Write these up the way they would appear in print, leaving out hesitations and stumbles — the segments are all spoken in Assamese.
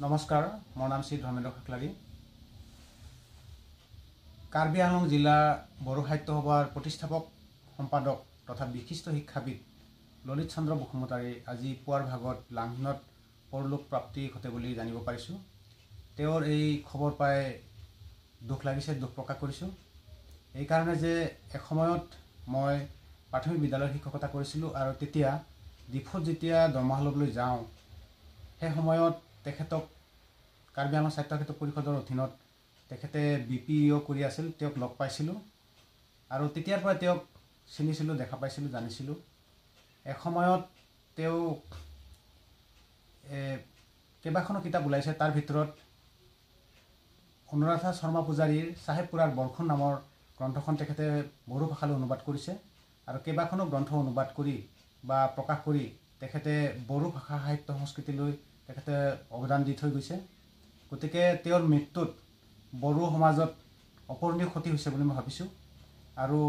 নমস্কাৰ, মোৰ নাম শ্ৰী ধৰ্মেন্দ্ৰ খাকলাৰী। কাৰ্বি আংলং জিলা বড়ো সাহিত্য সভাৰ প্ৰতিষ্ঠাপক সম্পাদক তথা বিশিষ্ট শিক্ষাবিদ ললিত চন্দ্ৰ বসুমতাৰী আজি পুৱাৰ ভাগত লাংহিনত পৰলোক প্ৰাপ্তি ঘটে বুলি জানিব পাৰিছোঁ। তেওঁৰ এই খবৰ পাই দুখ লাগিছে, দুখ প্ৰকাশ কৰিছোঁ। এইকাৰণে যে এসময়ত মই প্ৰাথমিক বিদ্যালয়ৰ শিক্ষকতা কৰিছিলোঁ আৰু তেতিয়া ডিফুত যেতিয়া দৰমহা ল'বলৈ যাওঁ সেই সময়ত তেখেতক কাৰ্বি আংলং সাহিত্য ক্ষেত্ৰ পৰিষদৰ অধীনত তেখেতে BPO কৰি আছিল, তেওঁক লগ পাইছিলোঁ আৰু তেতিয়াৰ পৰা তেওঁক চিনিছিলোঁ, দেখা পাইছিলোঁ, জানিছিলোঁ। এসময়ত তেওঁ কেইবাখনো কিতাপ ওলাইছে, তাৰ ভিতৰত অনুৰাধা শৰ্মা পূজাৰীৰ চাহেব পুৰাৰ বৰষুণ নামৰ গ্ৰন্থখন তেখেতে বড়ো ভাষালৈ অনুবাদ কৰিছে আৰু কেইবাখনো গ্ৰন্থ অনুবাদ কৰি বা প্ৰকাশ কৰি তেখেতে বড়ো ভাষা সাহিত্য সংস্কৃতিলৈ তেখেতে অৱদান দি থৈ গৈছে। গতিকে তেওঁৰ মৃত্যুত বড়ো সমাজত অপূৰণীয় ক্ষতি হৈছে বুলি মই ভাবিছোঁ আৰু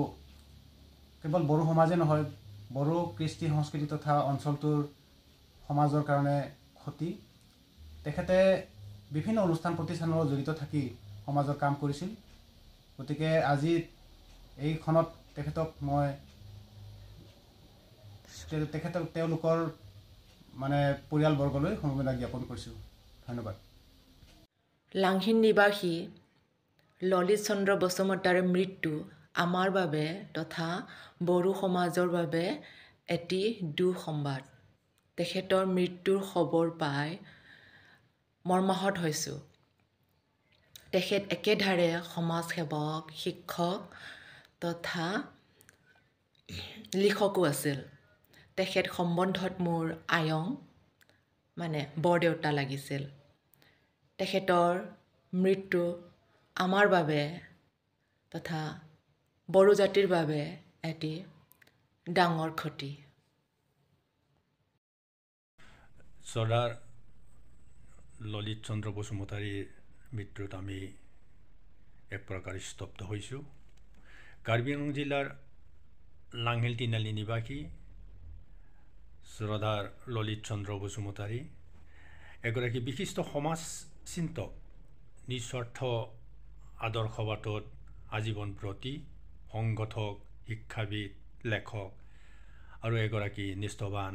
কেৱল বড়ো সমাজে নহয়, বড়ো কৃষ্টি সংস্কৃতি তথা অঞ্চলটোৰ সমাজৰ কাৰণে ক্ষতি। তেখেতে বিভিন্ন অনুষ্ঠান প্ৰতিষ্ঠানৰ লগত জড়িত থাকি সমাজৰ কাম কৰিছিল। গতিকে আজি এইখনত তেখেতক মই তেওঁলোকৰ পৰিয়ালবৰ্গলৈ সমবেদনা জ্ঞাপন কৰিছোঁ। ধন্যবাদ। লাংহিন নিবাসী ললিত চন্দ্ৰ বসুমতাৰীৰ মৃত্যু আমাৰ বাবে তথা বড়ো সমাজৰ বাবে এটি দুঃসংবাদ। তেখেতৰ মৃত্যুৰ খবৰ পাই মৰ্মাহত হৈছোঁ। তেখেত একেধাৰে সমাজসেৱক, শিক্ষক তথা লিখকো আছিল। তেখেত সম্বন্ধত মোৰ আয়ং বৰদেউতা লাগিছিল। তেখেতৰ মৃত্যু আমাৰ বাবে তথা বড়ো জাতিৰ বাবে এটি ডাঙৰ ক্ষতি। চৰ্দাৰ ললিত চন্দ্ৰ বসুমতাৰীৰ মৃত্যুত আমি এক প্ৰকাৰ স্তব্ধ হৈছোঁ। কাৰ্বি আংলং জিলাৰ লাংহিল তিনিআলি নিবাসী চৰ্দাৰ ললিত চন্দ্ৰ বসুমতাৰী এগৰাকী বিশিষ্ট সমাজ চিন্তক, নিস্বাৰ্থ আদৰ্শবাদত আজীৱন ব্ৰতী, সংগঠক, শিক্ষাবিদ, লেখক আৰু এগৰাকী নিষ্ঠাৱান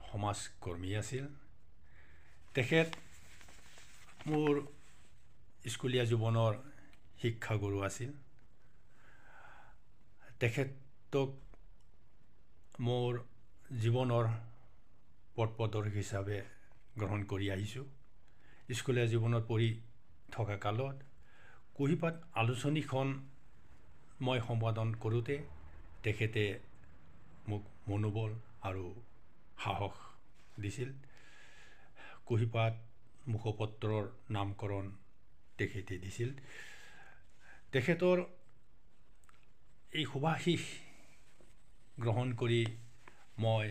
সমাজকৰ্মী আছিল। তেখেত মোৰ স্কুলীয়া জীৱনৰ শিক্ষাগুৰু আছিল। তেখেতক মোৰ জীৱনৰ পথ প্ৰদৰ্শক হিচাপে গ্ৰহণ কৰি আহিছোঁ। স্কুলীয়া জীৱনত পঢ়ি থকা কালত কুঁহিপাত আলোচনীখন মই সম্পাদন কৰোঁতে তেখেতে মোক মনোবল আৰু সাহস দিছিল। কুঁহিপাত মুখপত্ৰৰ নামকৰণ তেখেতে দিছিল। তেখেতৰ এই শুভাশীষ গ্ৰহণ কৰি মই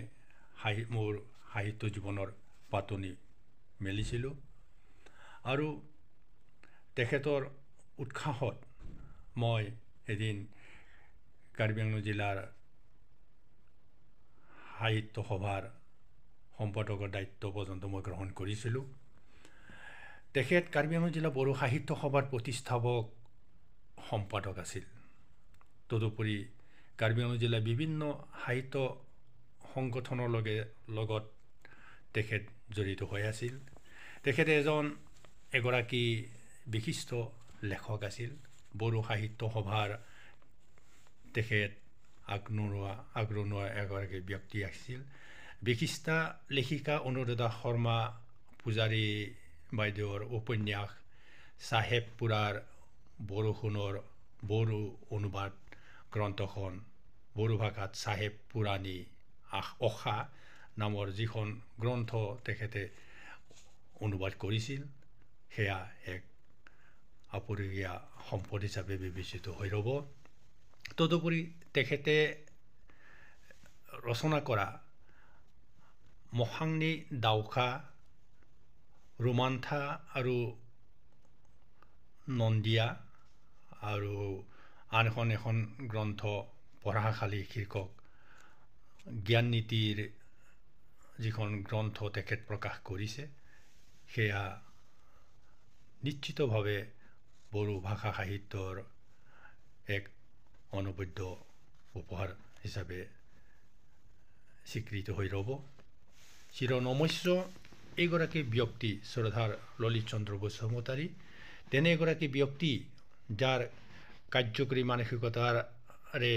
মোৰ সাহিত্য জীৱনৰ পাতনি মেলিছিলোঁ আৰু তেখেতৰ উৎসাহত মই এদিন কাৰ্বি আংলং জিলাৰ সাহিত্য সভাৰ সম্পাদকৰ দায়িত্ব পৰ্যন্ত মই গ্ৰহণ কৰিছিলোঁ। তেখেত কাৰ্বি আংলং জিলা বড়ো সাহিত্য সভাৰ প্ৰতিষ্ঠাপক সম্পাদক আছিল। তদুপৰি কাৰ্বি আংলং জিলাৰ বিভিন্ন সাহিত্য সংগঠনৰ লগত তেখেত জড়িত হৈ আছিল। তেখেতে এগৰাকী বিশিষ্ট লেখক আছিল। বড়ো সাহিত্য সভাৰ তেখেত আগৰণুৱা এগৰাকী ব্যক্তি আছিল। বিশিষ্টা লেখিকা অনুৰাধা শৰ্মা পূজাৰী বাইদেউৰ উপন্যাস চাহেব পুৰাৰ বৰষুণৰ বড়ো অনুবাদ গ্ৰন্থখন বড়ো ভাষাত চাহেব পুৰাণী অখা নামৰ যিখন গ্ৰন্থ তেখেতে অনুবাদ কৰিছিল, সেয়া এক আপুৰুগীয়া সম্পদ হিচাপে বিবেচিত হৈ ৰ'ব। তদুপৰি তেখেতে ৰচনা কৰা মহাংনী দাওখা, ৰোমান্থা আৰু নন্দিয়া আৰু আন এখন গ্ৰন্থ পঢ়াশালী শীৰ্ষক জ্ঞান নীতিৰ যিখন গ্ৰন্থ তেখেত প্ৰকাশ কৰিছে, সেয়া নিশ্চিতভাৱে বড়ো ভাষা সাহিত্যৰ এক অনবদ্য উপহাৰ হিচাপে স্বীকৃত হৈ ৰ'ব। চিৰনমস্য এইগৰাকী ব্যক্তি শ্ৰদ্ধাৰ ললিত চন্দ্ৰ বসুমতাৰী, তেনে এগৰাকী ব্যক্তি যাৰ কাৰ্যকৰী মানসিকতাৰে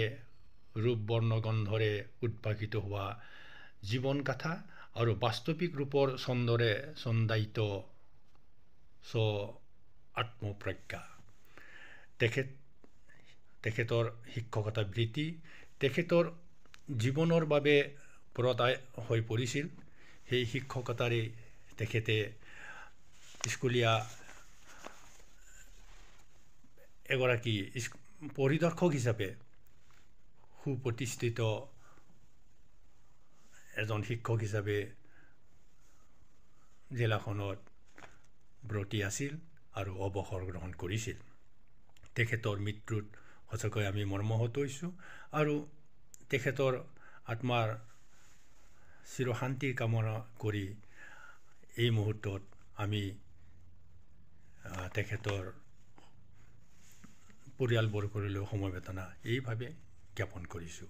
ৰূপ বৰ্ণগন্ধৰে উদ্ভাসিত হোৱা জীৱনগাথা আৰু বাস্তৱিক ৰূপৰ ছন্দৰে ছন্দায়িত আত্মপ্ৰজ্ঞা, তেখেতৰ শিক্ষকতা বৃত্তি তেখেতৰ জীৱনৰ বাবে প্ৰদায় হৈ পৰিছিল। সেই শিক্ষকতাৰে তেখেতে স্কুলীয়া এগৰাকী পৰিদৰ্শক হিচাপে সুপ্ৰতিষ্ঠিত এজন শিক্ষক হিচাপে জিলাখনত ব্ৰতী আছিল আৰু অৱসৰ গ্ৰহণ কৰিছিল। তেখেতৰ মৃত্যুত সঁচাকৈ আমি মৰ্মাহত হৈছোঁ আৰু তেখেতৰ আত্মাৰ চিৰশান্তিৰ কামনা কৰি এই মুহূৰ্তত আমি তেখেতৰ পৰিয়ালবৰ্গলৈ সমবেদনা এইভাৱে জ্ঞাপন কৰিছোঁ।